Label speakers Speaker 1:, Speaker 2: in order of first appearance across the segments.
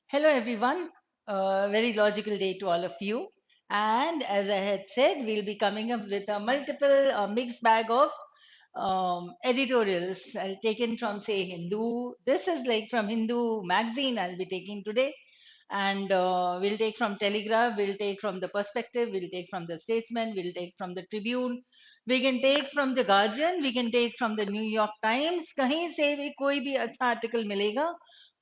Speaker 1: Hello, everyone. Very logical day to all of you. And as I had said, we'll be coming up with a multiple mixed bag of editorials. I'll take in from, say, Hindu. This is like from Hindu magazine, I'll be taking today. And we'll take from Telegraph, we'll take from the Perspective, we'll take from the Statesman, we'll take from the Tribune. We can take from the Guardian, we can take from the New York Times. कहीं से भी कोई भी अच्छा article मिलेगा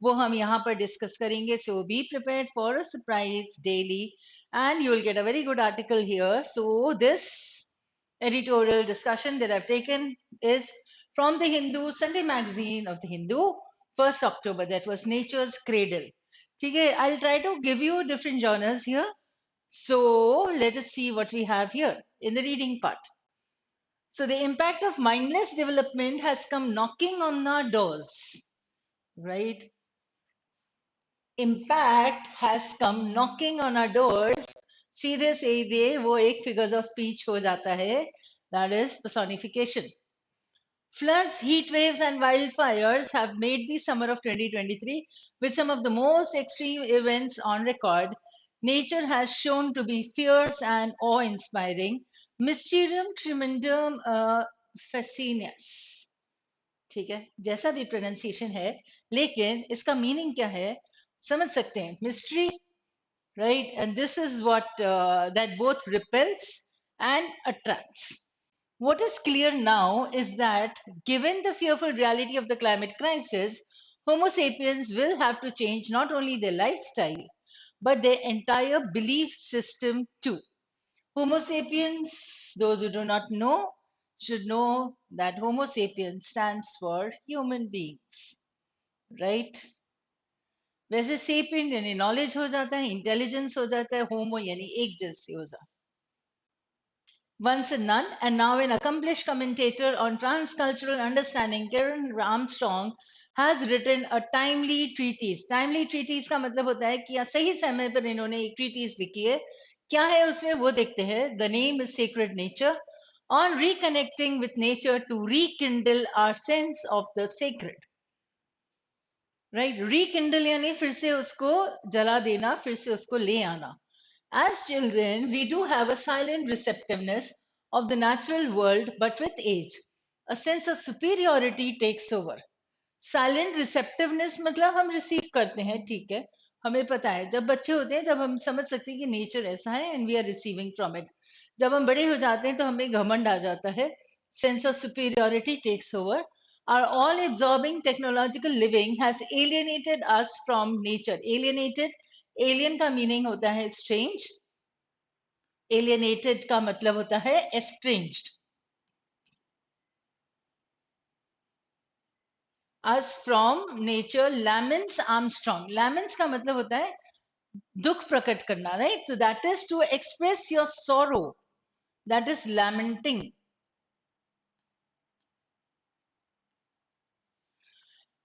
Speaker 1: वो हम यहाँ पर डिस्कस करेंगे. So be prepared for a surprise daily and you will get a very good article here. So this editorial discussion that I've taken is from the Hindu Sunday magazine of the Hindu, 1st October. That was Nature's Cradle. Okay, I'll try to give you different genres here. So let us see what we have here in the reading part. So the impact of mindless development has come knocking on our doors, right? Impact has come knocking on our doors. सीधे सीधे वो एक figures of speech हो जाता है. That is personification. Floods, heat waves, and wildfires have made the summer of 2023 with some of the most extreme events on record. Nature has shown to be fierce and awe-inspiring. Mysterium tremendum fascineus. ठीक है, जैसा भी pronunciation है, लेकिन इसका meaning क्या है समझ सकते हैं. Mystery, right? And this is what that both repels and attracts. What is clear now is that given the fearful reality of the climate crisis, Homo sapiens will have to change not only their lifestyle, but their entire belief system too. Homo sapiens, those who do not know, should know that Homo sapiens stands for human beings, right? वैसे Sapient यानी knowledge हो जाता है, intelligence हो जाता है, होमो यानी एक जैसे हो जाता है. Once a nun and now an accomplished commentator on transcultural understanding, Karen Armstrong has written a timely treatise. Timely treatise का मतलब होता है कि सही समय पर इन्होंने एक treatise लिखी है. क्या है उसमें वो देखते हैं. The name is Sacred Nature, on reconnecting with nature to rekindle our sense of the sacred. Right. Rekindle यानी फिर से उसको जला देना, फिर से उसको ले आना. As children, we do have a silent receptiveness of the natural world, but with age, a sense of superiority takes over. Silent receptiveness मतलब हम रिसीव करते हैं, ठीक है, हमें पता है. जब बच्चे होते हैं तब हम समझ सकते हैं कि नेचर ऐसा है and we are receiving from it. जब हम बड़े हो जाते हैं तो हमें घमंड आ जाता है. Sense of superiority takes over. Our all absorbing technological living has alienated us from nature. Alienated, alien का मीनिंग होता है strange. Alienated का मतलब होता है estranged. Us from nature, laments Armstrong. Laments का मतलब होता है दुख प्रकट करना, right? So that is to express your sorrow. That is lamenting.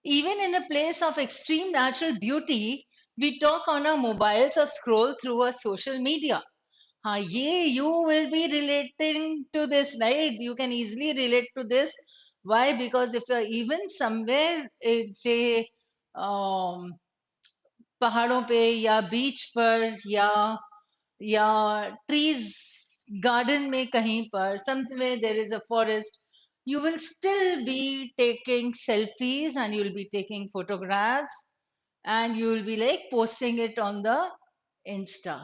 Speaker 1: Even in a place of extreme natural beauty, we talk on our mobiles or scroll through our social media. हाँ, ये you will be relating to this, right? You can easily relate to this. Why? Because if you're even somewhere, say, um, पहाड़ों पे या बीच पर या trees garden में कहीं पर somewhere there is a forest, you will still be taking selfies and you will be taking photographs and you will be like posting it on the Insta.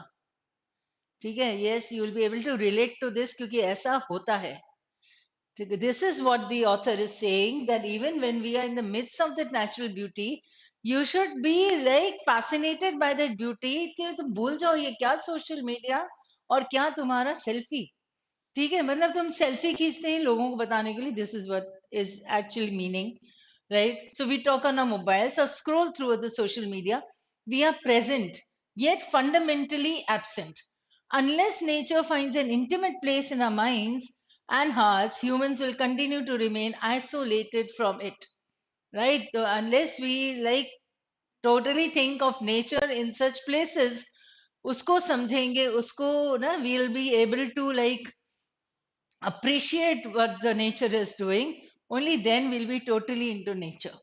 Speaker 1: ठीक है. Yes, you will be able to relate to this क्योंकि ऐसा होता है. This is what the author is saying, that even when we are in the midst of that natural beauty, you should be like fascinated by that beauty कि तुम भूल जाओ ये क्या सोशल मीडिया और क्या तुम्हारा सेल्फी. ठीक है, मतलब तुम सेल्फी खींचते हैं लोगों को बताने के लिए. This is what is actually meaning, right? So we talk on our mobiles or scroll through the social media. We are present yet fundamentally absent. Unless nature finds an intimate place in our minds and hearts, humans will continue to remain isolated from it, right? So unless we like totally think of nature in such places, usko samjhenge, usko na, we'll be able to like appreciate what the nature is doing. Only then we'll be totally into nature.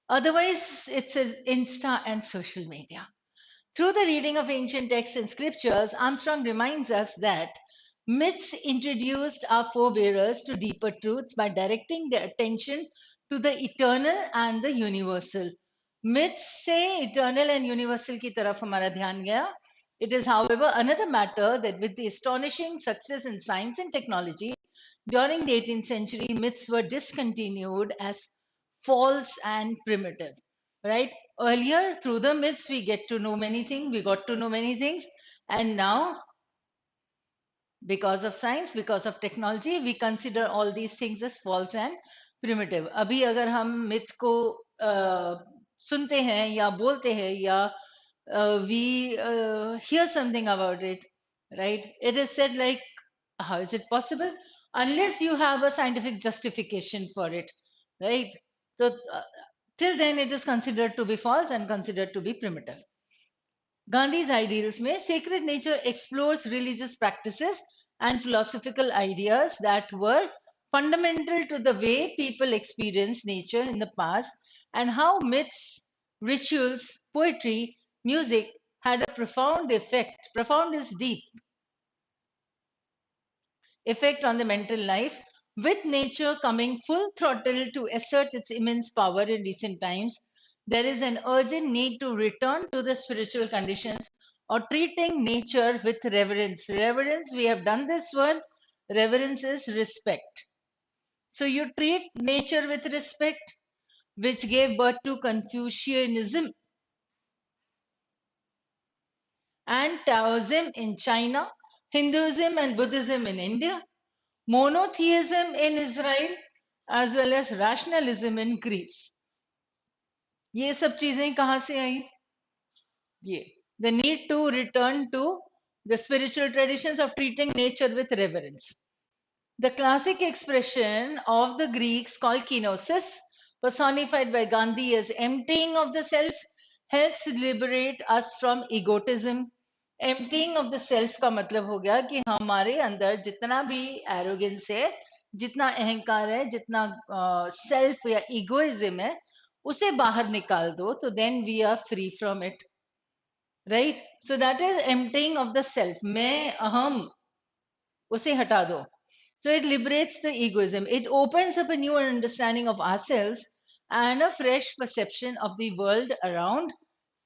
Speaker 1: Otherwise, it's an Insta and social media. Through the reading of ancient texts and scriptures, Armstrong reminds us that myths introduced our forebearers to deeper truths by directing their attention to the eternal and the universal. Myths say eternal and universal की तरफ हमारा ध्यान गया. It is, however, another matter that with the astonishing success in science and technology during the 18th century, myths were discontinued as false and primitive, right? Earlier, through the myths, we get to know many things, we got to know many things, and now, because of science, because of technology, we consider all these things as false and primitive. अभी अगर हम myth को सुनते हैं या बोलते हैं या we hear something about it, right? It is said like, how is it possible? Unless you have a scientific justification for it, right? So till then, it is considered to be false and considered to be primitive. Gandhi's ideals में sacred nature explores religious practices and philosophical ideas that were fundamental to the way people experienced nature in the past and how myths, rituals, poetry, music had a profound effect. Profound is deep effect on the mental life, with nature coming full throttle to assert its immense power in recent times, there is an urgent need to return to the spiritual conditions or treating nature with reverence. Reverence, we have done this one. Reverence is respect. So you treat nature with respect, which gave birth to Confucianism and Taoism in China, Hinduism and Buddhism in India, monotheism in Israel, as well as rationalism in Greece. ये सब चीजें कहाँ से आई? ये the need to return to the spiritual traditions of treating nature with reverence. The classic expression of the Greeks called kenosis, personified by Gandhi as emptying of the self, helps liberate us from egotism. Emptying of the self का मतलब हो गया कि हमारे अंदर जितना भी arrogance है, जितना अहंकार है, जितना self या egoism है, उसे बाहर निकाल दो, तो then we are free from it, right? So that is emptying of the self. मैं अहम उसे हटा दो. So it liberates the egoism. It opens up a new understanding of ourselves and a fresh perception of the world around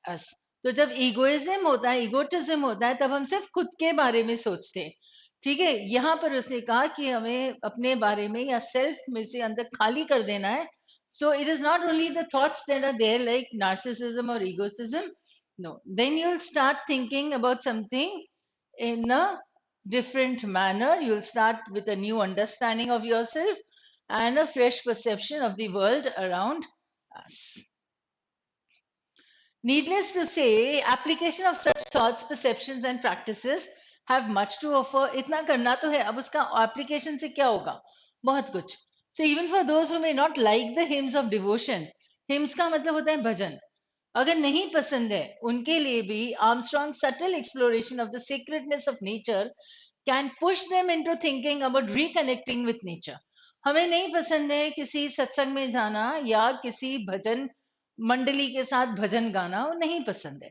Speaker 1: us. तो जब egoism होता है, egotism होता है, तब हम सिर्फ खुद के बारे में सोचते हैं. ठीक है, यहाँ पर उसने कहा कि हमें अपने बारे में या सेल्फ में से अंदर खाली कर देना है. So it is not only the thoughts that are there like narcissism or egotism. No, then you'll start thinking about something in a different manner. You'll start with a new understanding of yourself and a fresh perception of the world around us. Needless to say, application of such thoughts, perceptions, and practices have much to offer. इतना करना तो है, अब उसका application से क्या होगा? बहुत कुछ. So even for those who may not like the hymns of devotion, hymns का मतलब होता है भजन. अगर नहीं पसंद है, उनके लिए भी Armstrong's subtle exploration of the sacredness of nature can push them into thinking about reconnecting with nature. हमें नहीं पसंद है किसी सत्संग में जाना या किसी भजन मंडली के साथ भजन गाना, वो नहीं पसंद है,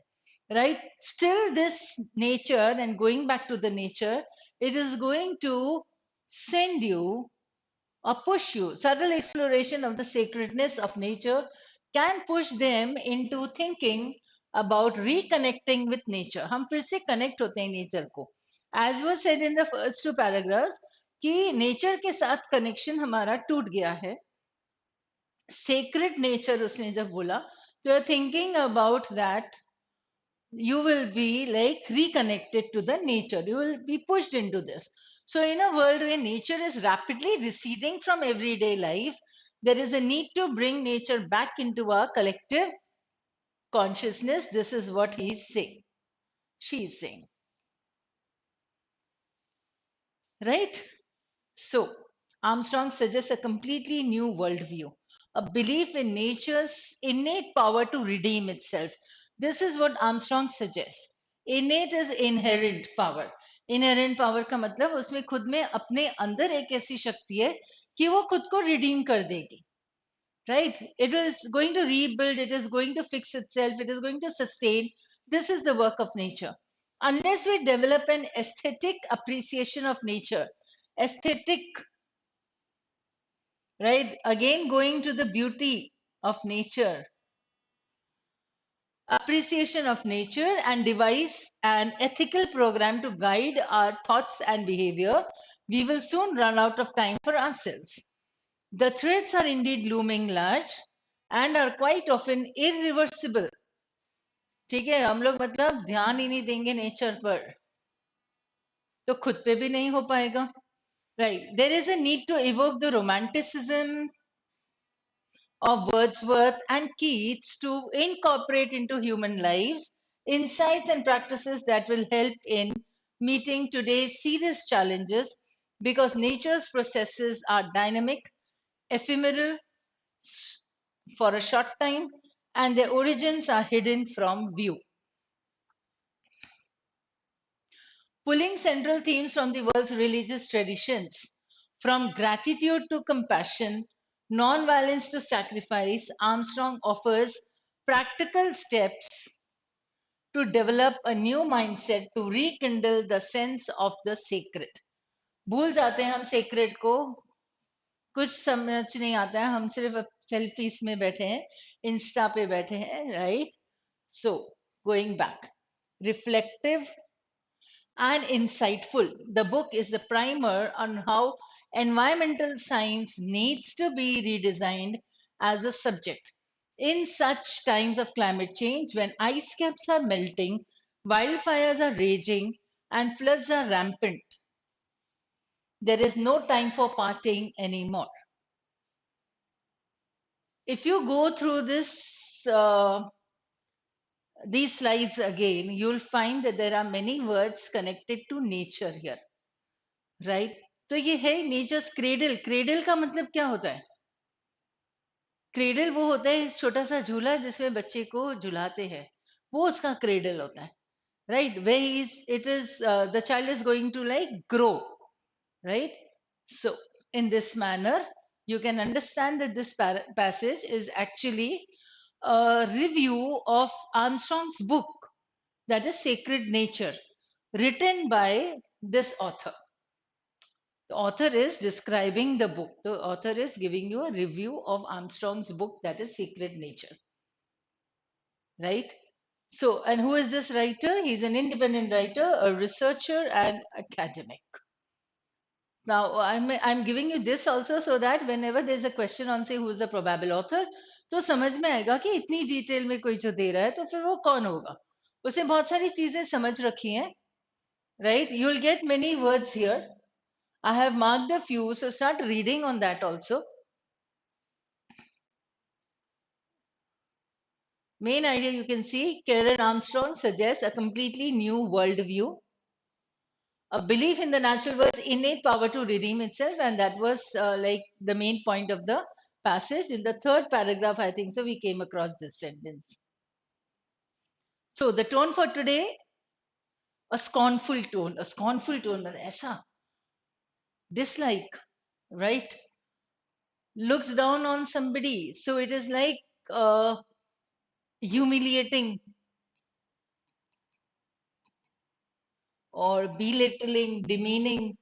Speaker 1: right? Still this nature and going back to the nature, it is going to send you or push you. Subtle exploration of the sacredness of nature can push them into thinking about reconnecting with nature. हम फिर से connect होते हैं nature को. As was said in the first two paragraphs, कि nature के साथ connection हमारा टूट गया है. Sacred nature उसने जब बोला, तो you're thinking about that, you will be like reconnected to the nature. You will be pushed into this. So, in a world where nature is rapidly receding from everyday life, there is a need to bring nature back into our collective consciousness. This is what he's saying. She's saying. Right? So, Armstrong suggests a completely new worldview, a belief in nature's innate power to redeem itself. This is what Armstrong suggests. Innate is inherent power. Inherent power का मतलब उसमें खुद में अपने अंदर एक ऐसी शक्ति है कि वो खुद को रिडीम कर देगी. right? It is going to rebuild, it is going to fix itself, it is going to sustain. This is the work of nature. Unless we develop an aesthetic appreciation of nature, aesthetic, right? Again, going to the beauty of nature, appreciation of nature, and devise an ethical program to guide our thoughts and behavior, we will soon run out of time for ourselves. The threats are indeed looming large and are quite often irreversible. ठीक है, हम लोग मतलब ध्यान ही नहीं देंगे nature पर तो खुद पे भी नहीं हो पाएगा. Right. There is a need to evoke the romanticism of Wordsworth and Keats to incorporate into human lives insights and practices that will help in meeting today's serious challenges, because nature's processes are dynamic, ephemeral, for a short time, and their origins are hidden from view. Pulling central themes from the world's religious traditions, from gratitude to compassion, non-violence to sacrifice, Armstrong offers practical steps to develop a new mindset to rekindle the sense of the sacred. भूल जाते हैं हम sacred को, कुछ समझ नहीं आता है, हम सिर्फ सेल्फीज में बैठे हैं, इंस्टा पे बैठे हैं, right? So, going back, reflective and insightful. The book is a primer on how environmental science needs to be redesigned as a subject. In such times of climate change, when ice caps are melting, wildfires are raging, and floods are rampant, there is no time for partying anymore. If you go through these slides again, you'll find that there are many words connected to nature here. Right. तो ये है natures cradle. Cradle का मतलब क्या होता है? Cradle वो होता है छोटा सा झूला जिसमें बच्चे को झुलाते हैं, वो उसका क्रेडल होता है, right? Way is it is the child is going to like grow, right? So in this manner you can understand that this passage is actually a review of Armstrong's book, that is Sacred Nature, written by this author. The author is describing the book. The author is giving you a review of Armstrong's book, that is Secret Nature. Right? So, and who is this writer? He's an independent writer, a researcher, and academic. Now, I'm giving you this also so that whenever there's a question on, say, who is the probable author, तो समझ में आएगा कि इतनी detail में कोई जो दे रहा है तो फिर वो कौन होगा. उसने बहुत सारी चीजें समझ रखी हैं, right? You'll get many words here. I have marked a few, so start reading on that also. Main idea you can see, Karen Armstrong suggests a completely new worldview, a belief in the natural world's innate power to redeem itself, and that was like the main point of the passage. In the third paragraph, I think so, we came across this sentence. So the tone for today, a scornful tone, aisa, dislike, right? Looks down on somebody. So it is like humiliating or belittling, demeaning.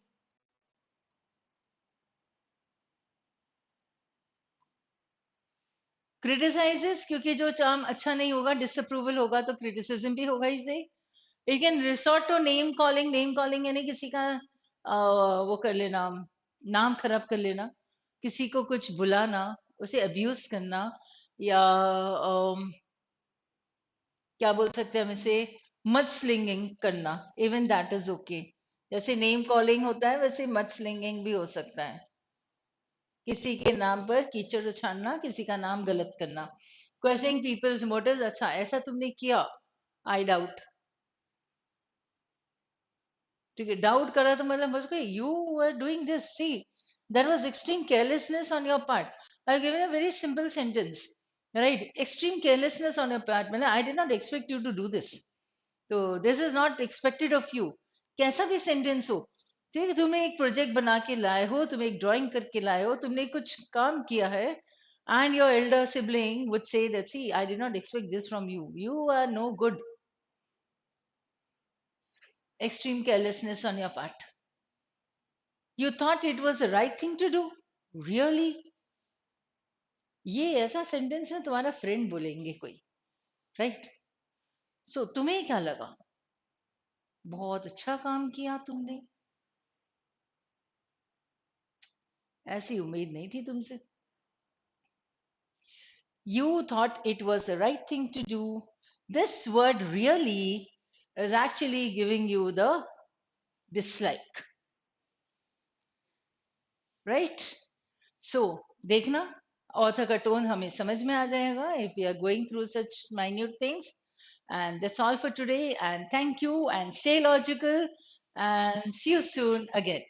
Speaker 1: Criticises, क्योंकि जो काम अच्छा नहीं होगा, disapproval होगा, तो criticism भी होगा ही सही. You can resort to name calling यानी किसी का वो कर लेना, नाम खराब कर लेना, किसी को कुछ बुलाना, उसे अब्यूज करना, या क्या बोल सकते हैं हम इसे, मड स्लिंगिंग करना. Even that is okay. जैसे नेम कॉलिंग होता है वैसे मड स्लिंगिंग भी हो सकता है. किसी के नाम पर कीचड़ उछालना, किसी का नाम गलत करना. क्वेश्चनिंग पीपल्स मोटिव्स, अच्छा ऐसा तुमने किया, आई डाउट. ठीक है, डाउट करा तो मतलब उसको you are doing this, see that was extreme carelessness on your part. I have given a very simple sentence, right? Extreme carelessness on your part, मतलब I did not expect you to do this, तो this is not expected of you. कैसा भी sentence हो, ठीक है, तुमने एक project बना के लाए हो, तुम एक ड्राइंग करके लाए हो, तुमने कुछ काम किया है, And your elder sibling would say that, see, I did not expect this from you. You are no good. Extreme carelessness on your part. You thought it was the right thing to do? Really? ये ऐसा sentence ना तुम्हारा friend बोलेंगे कोई, right? सो तुम्हें क्या लगा? बहुत अच्छा काम किया तुमने, ऐसी उम्मीद नहीं थी तुमसे. You thought it was the right thing to do. This word really is actually giving you the dislike, right? So, देखना, author का tone हमें समझ में आ जाएगा if we are going through such minute things. And that's all for today. And thank you and stay logical and see you soon again.